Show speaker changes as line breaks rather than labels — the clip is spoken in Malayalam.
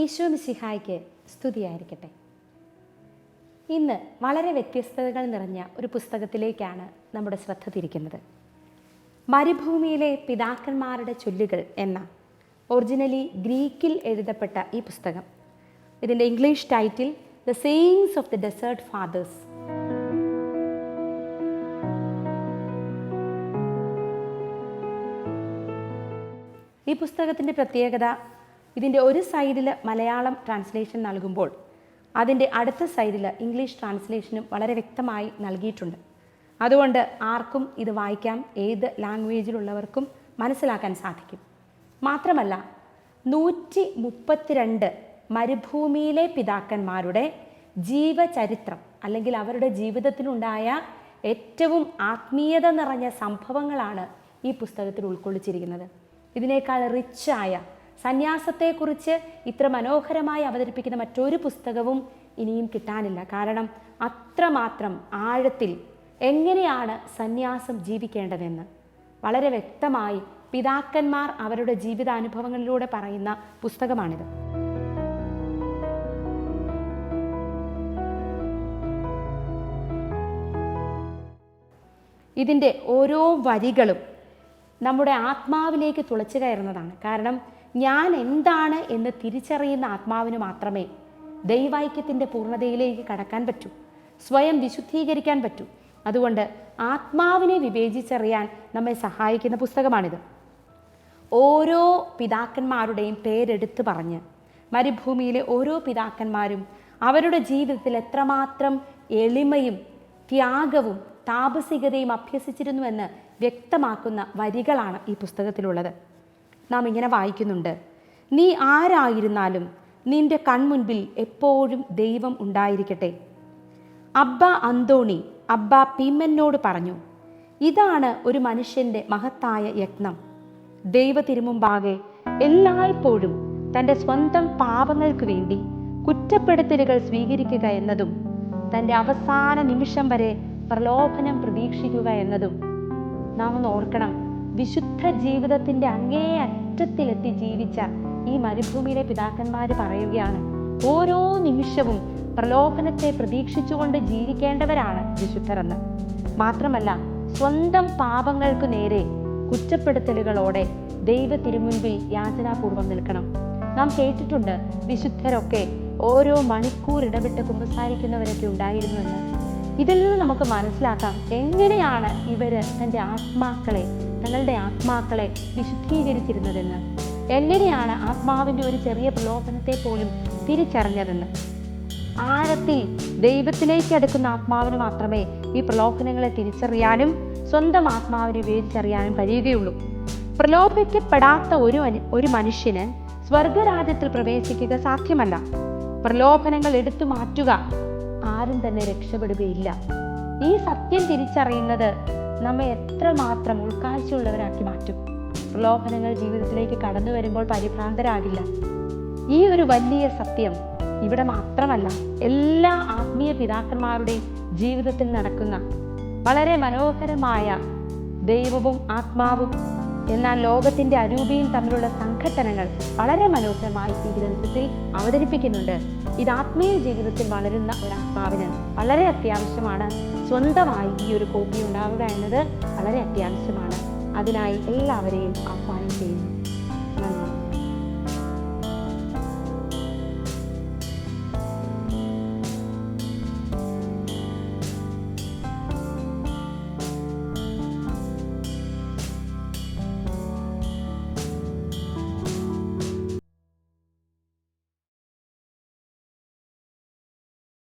ഈശോ മിശിഹായ്ക്ക് സ്തുതിയായിരിക്കട്ടെ. ഇന്ന് വളരെ വ്യത്യസ്തതകൾ നിറഞ്ഞ ഒരു പുസ്തകത്തിലേക്കാണ് നമ്മുടെ ശ്രദ്ധ തിരിക്കുന്നത്. മരുഭൂമിയിലെ പിതാക്കന്മാരുടെ ചൊല്ലുകൾ എന്ന ഒറിജിനലി ഗ്രീക്കിൽ എഴുതപ്പെട്ട ഈ പുസ്തകം, ഇതിൻ്റെ English title the sayings of the desert fathers. ഈ പുസ്തകത്തിൻ്റെ പ്രത്യേകത, ഇതിൻ്റെ ഒരു സൈഡിൽ മലയാളം ട്രാൻസ്ലേഷൻ നൽകുമ്പോൾ അതിൻ്റെ അടുത്ത സൈഡിൽ ഇംഗ്ലീഷ് ട്രാൻസ്ലേഷനും വളരെ വ്യക്തമായി നൽകിയിട്ടുണ്ട്. അതുകൊണ്ട് ആർക്കും ഇത് വായിക്കാം, ഏത് ലാംഗ്വേജിലുള്ളവർക്കും മനസ്സിലാക്കാൻ സാധിക്കും. മാത്രമല്ല 132 മരുഭൂമിയിലെ പിതാക്കന്മാരുടെ ജീവചരിത്രം അല്ലെങ്കിൽ അവരുടെ ജീവിതത്തിലുണ്ടായ ഏറ്റവും ആത്മീയത നിറഞ്ഞ സംഭവങ്ങളാണ് ഈ പുസ്തകത്തിൽ ഉൾക്കൊള്ളിച്ചിരിക്കുന്നത്. ഇതിനേക്കാൾ റിച്ചായ, സന്യാസത്തെക്കുറിച്ച് ഇത്ര മനോഹരമായി അവതരിപ്പിക്കുന്ന മറ്റൊരു പുസ്തകവും ഇനിയും കിട്ടാനില്ല. കാരണം അത്രമാത്രം ആഴത്തിൽ എങ്ങനെയാണ് സന്യാസം ജീവിക്കേണ്ടതെന്ന് വളരെ വ്യക്തമായി പിതാക്കന്മാർ അവരുടെ ജീവിതാനുഭവങ്ങളിലൂടെ പറയുന്ന പുസ്തകമാണിത്. ഇതിൻ്റെ ഓരോ വരികളും നമ്മുടെ ആത്മാവിലേക്ക് തുളച്ചു കയറുന്നതാണ്. കാരണം ഞാൻ എന്താണ് എന്ന് തിരിച്ചറിയുന്ന ആത്മാവിന് മാത്രമേ ദൈവൈക്യത്തിൻ്റെ പൂർണ്ണതയിലേക്ക് കടക്കാൻ പറ്റൂ, സ്വയം വിശുദ്ധീകരിക്കാൻ പറ്റൂ. അതുകൊണ്ട് ആത്മാവിനെ വിവേചിച്ചറിയാൻ നമ്മെ സഹായിക്കുന്ന പുസ്തകമാണിത്. ഓരോ പിതാക്കന്മാരുടെയും പേരെടുത്ത് പറഞ്ഞ് മരുഭൂമിയിലെ ഓരോ പിതാക്കന്മാരും അവരുടെ ജീവിതത്തിൽ എത്രമാത്രം എളിമയും ത്യാഗവും താപസികതയും അഭ്യസിച്ചിരുന്നുവെന്ന് വ്യക്തമാക്കുന്ന വരികളാണ് ഈ പുസ്തകത്തിലുള്ളത്. നാം ഇങ്ങനെ വായിക്കുന്നുണ്ട്: നീ ആരായിരുന്നാലും നിന്റെ കൺമുൻപിൽ എപ്പോഴും ദൈവം ഉണ്ടായിരിക്കട്ടെ. അബ്ബ അന്തോണി അബ്ബ പീമ്മനോട് പറഞ്ഞു, ഇതാണ് ഒരു മനുഷ്യൻ്റെ മഹത്തായ യത്നം. ദൈവ തിരുമുമ്പാകെ എല്ലായ്പ്പോഴും തൻ്റെ സ്വന്തം പാപങ്ങൾക്ക് വേണ്ടി കുറ്റപ്പെടുത്തലുകൾ സ്വീകരിക്കുക എന്നതും തൻ്റെ അവസാന നിമിഷം വരെ പ്രലോഭനം പ്രതീക്ഷിക്കുക എന്നതും. നാം ഒന്ന് ഓർക്കണം, വിശുദ്ധ ജീവിതത്തിൻ്റെ അങ്ങേ അറ്റത്തിലെത്തി ജീവിച്ച ഈ മരുഭൂമിയിലെ പിതാക്കന്മാർ പറയുകയാണ്, ഓരോ നിമിഷവും പ്രലോഭനത്തെ പ്രതീക്ഷിച്ചുകൊണ്ട് ജീവിക്കേണ്ടവരാണ് വിശുദ്ധരെന്ന്. മാത്രമല്ല, സ്വന്തം പാപങ്ങൾക്ക് നേരെ കുറ്റപ്പെടുത്തലുകളോടെ ദൈവ തിരുമുൻപിൽ യാചനാപൂർവം നിൽക്കണം. നാം കേട്ടിട്ടുണ്ട്, വിശുദ്ധരൊക്കെ ഓരോ മണിക്കൂർ ഇടവിട്ട് കുമ്പസാരിക്കുന്നവരൊക്കെ ഉണ്ടായിരുന്നുവെന്ന്. ഇതിൽ നിന്ന് നമുക്ക് മനസ്സിലാക്കാം എങ്ങനെയാണ് ഇവർ തങ്ങളുടെ ആത്മാക്കളെ വിശുദ്ധീകരിച്ചിരുന്നതെന്ന്, എങ്ങനെയാണ് ആത്മാവിൻ്റെ ഒരു ചെറിയ പ്രലോഭനത്തെ പോലും തിരിച്ചറിഞ്ഞതെന്ന്. ആഴത്തിൽ ദൈവത്തിലേക്ക് അടുക്കുന്ന ആത്മാവിന് മാത്രമേ ഈ പ്രലോഭനങ്ങളെ തിരിച്ചറിയാനും സ്വന്തം ആത്മാവിനെ വിവേചിച്ചറിയാനും കഴിയുകയുള്ളൂ. പ്രലോഭിക്കപ്പെടാത്ത ഒരു മനുഷ്യന് സ്വർഗരാജ്യത്തിൽ പ്രവേശിക്കുക സാധ്യമല്ല. പ്രലോഭനങ്ങൾ എടുത്തു മാറ്റുക ആരും തന്നെ രക്ഷപ്പെടുകയില്ല. ഈ സത്യം തിരിച്ചറിയുന്നത് നമ്മെ എത്രമാത്രം ഉൾക്കാഴ്ചയുള്ളവരാക്കി മാറ്റും. പ്രലോഭനങ്ങൾ ജീവിതത്തിലേക്ക് കടന്നു വരുമ്പോൾ പരിഭ്രാന്തരാകില്ല. ഈ ഒരു വലിയ സത്യം ഇവിടെ മാത്രമല്ല, എല്ലാ ആത്മീയ പിതാക്കന്മാരുടെയും ജീവിതത്തിൽ നടക്കുന്ന വളരെ മനോഹരമായ ദൈവവും ആത്മാവും എന്നാൽ ലോകത്തിൻ്റെ അരൂപിയും തമ്മിലുള്ള സംഘട്ടനങ്ങൾ വളരെ മനോഹരമായി ഈ ഗ്രന്ഥത്തിൽ അവതരിപ്പിക്കുന്നുണ്ട്. ഇത് ആത്മീയ ജീവിതത്തിൽ വളരുന്ന ഒരു ആത്മാവിന് വളരെ അത്യാവശ്യമാണ്. സ്വന്തമായി ഈ ഒരു കോപ്പി ഉണ്ടാവുക എന്നത് വളരെ അത്യാവശ്യമാണ്. അതിനായി എല്ലാവരെയും ആഹ്വാനം